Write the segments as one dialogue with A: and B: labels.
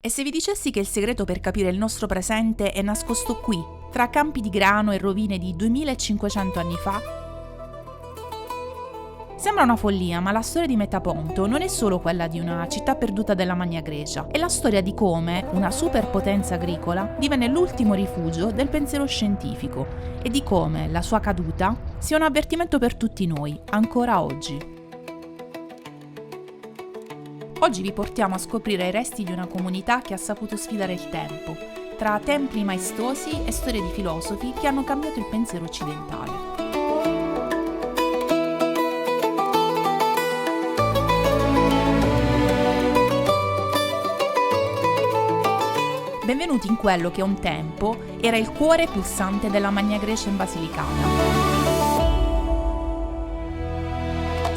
A: E se vi dicessi che il segreto per capire il nostro presente è nascosto qui, tra campi di grano e rovine di 2500 anni fa? Sembra una follia, ma la storia di Metaponto non è solo quella di una città perduta della Magna Grecia, è la storia di come una superpotenza agricola divenne l'ultimo rifugio del pensiero scientifico e di come la sua caduta sia un avvertimento per tutti noi, ancora oggi. Oggi vi portiamo a scoprire i resti di una comunità che ha saputo sfidare il tempo, tra templi maestosi e storie di filosofi che hanno cambiato il pensiero occidentale. Benvenuti in quello che un tempo era il cuore pulsante della Magna Grecia in Basilicata.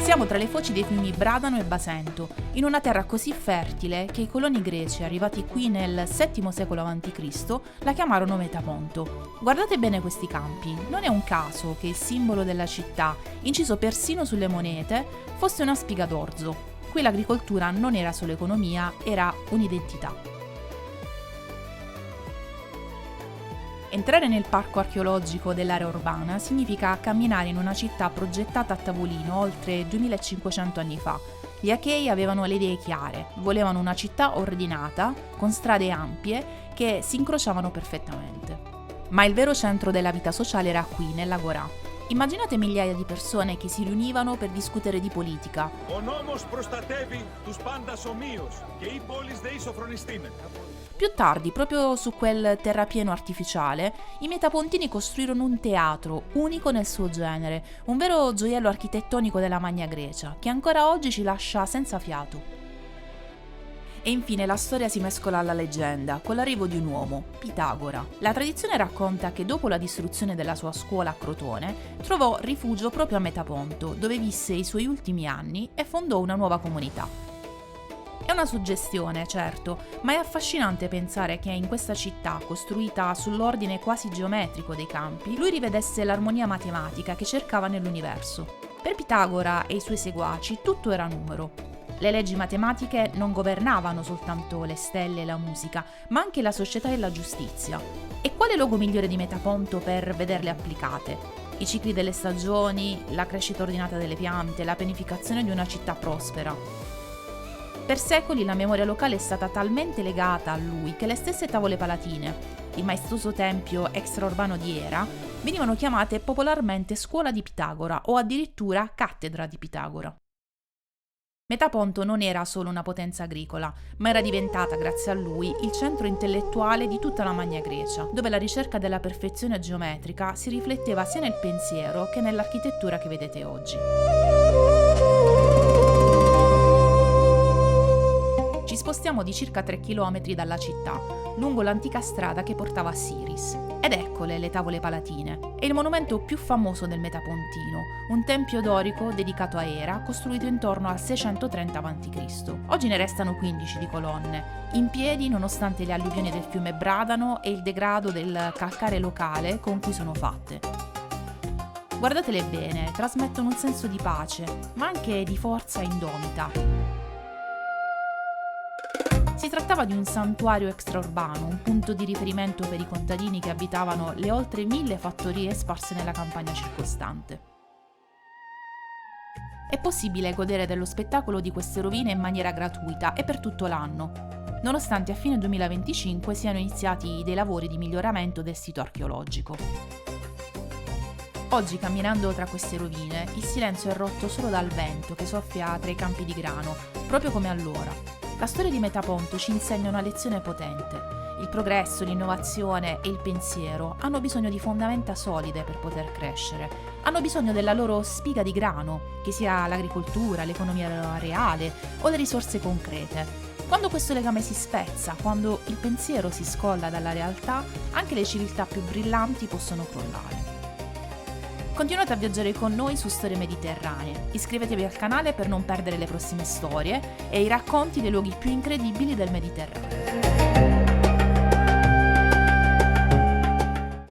A: Siamo tra le foci dei fiumi Bradano e Basento, in una terra così fertile che i coloni greci arrivati qui nel VII secolo a.C. la chiamarono Metaponto. Guardate bene questi campi, non è un caso che il simbolo della città, inciso persino sulle monete, fosse una spiga d'orzo. Qui l'agricoltura non era solo economia, era un'identità. Entrare nel parco archeologico dell'area urbana significa camminare in una città progettata a tavolino oltre 2500 anni fa. Gli Achei avevano le idee chiare, volevano una città ordinata, con strade ampie che si incrociavano perfettamente. Ma il vero centro della vita sociale era qui, nell'Agorà. Immaginate migliaia di persone che si riunivano per discutere di politica. Più tardi, proprio su quel terrapieno artificiale, i metapontini costruirono un teatro unico nel suo genere, un vero gioiello architettonico della Magna Grecia, che ancora oggi ci lascia senza fiato. E infine la storia si mescola alla leggenda, con l'arrivo di un uomo, Pitagora. La tradizione racconta che dopo la distruzione della sua scuola a Crotone, trovò rifugio proprio a Metaponto, dove visse i suoi ultimi anni e fondò una nuova comunità. È una suggestione, certo, ma è affascinante pensare che in questa città, costruita sull'ordine quasi geometrico dei campi, lui rivedesse l'armonia matematica che cercava nell'universo. Per Pitagora e i suoi seguaci tutto era numero. Le leggi matematiche non governavano soltanto le stelle e la musica, ma anche la società e la giustizia. E quale luogo migliore di Metaponto per vederle applicate? I cicli delle stagioni, la crescita ordinata delle piante, la pianificazione di una città prospera. Per secoli la memoria locale è stata talmente legata a lui che le stesse tavole palatine, il maestoso tempio extraurbano di Era, venivano chiamate popolarmente Scuola di Pitagora o addirittura Cattedra di Pitagora. Metaponto non era solo una potenza agricola, ma era diventata, grazie a lui, il centro intellettuale di tutta la Magna Grecia, dove la ricerca della perfezione geometrica si rifletteva sia nel pensiero che nell'architettura che vedete oggi. Ci spostiamo di circa 3 km dalla città, lungo l'antica strada che portava a Siris. Ed eccole le tavole palatine. È il monumento più famoso del Metapontino, un tempio dorico dedicato a Era, costruito intorno al 630 a.C. Oggi ne restano 15 di colonne, in piedi nonostante le alluvioni del fiume Bradano e il degrado del calcare locale con cui sono fatte. Guardatele bene, trasmettono un senso di pace, ma anche di forza indomita. Si trattava di un santuario extraurbano, un punto di riferimento per i contadini che abitavano le oltre 1000 fattorie sparse nella campagna circostante. È possibile godere dello spettacolo di queste rovine in maniera gratuita e per tutto l'anno, nonostante a fine 2025 siano iniziati dei lavori di miglioramento del sito archeologico. Oggi, camminando tra queste rovine, il silenzio è rotto solo dal vento che soffia tra i campi di grano, proprio come allora. La storia di Metaponto ci insegna una lezione potente. Il progresso, l'innovazione e il pensiero hanno bisogno di fondamenta solide per poter crescere. Hanno bisogno della loro spiga di grano, che sia l'agricoltura, l'economia reale o le risorse concrete. Quando questo legame si spezza, quando il pensiero si scolla dalla realtà, anche le civiltà più brillanti possono crollare. Continuate a viaggiare con noi su Storie Mediterranee, iscrivetevi al canale per non perdere le prossime storie e i racconti dei luoghi più incredibili del Mediterraneo.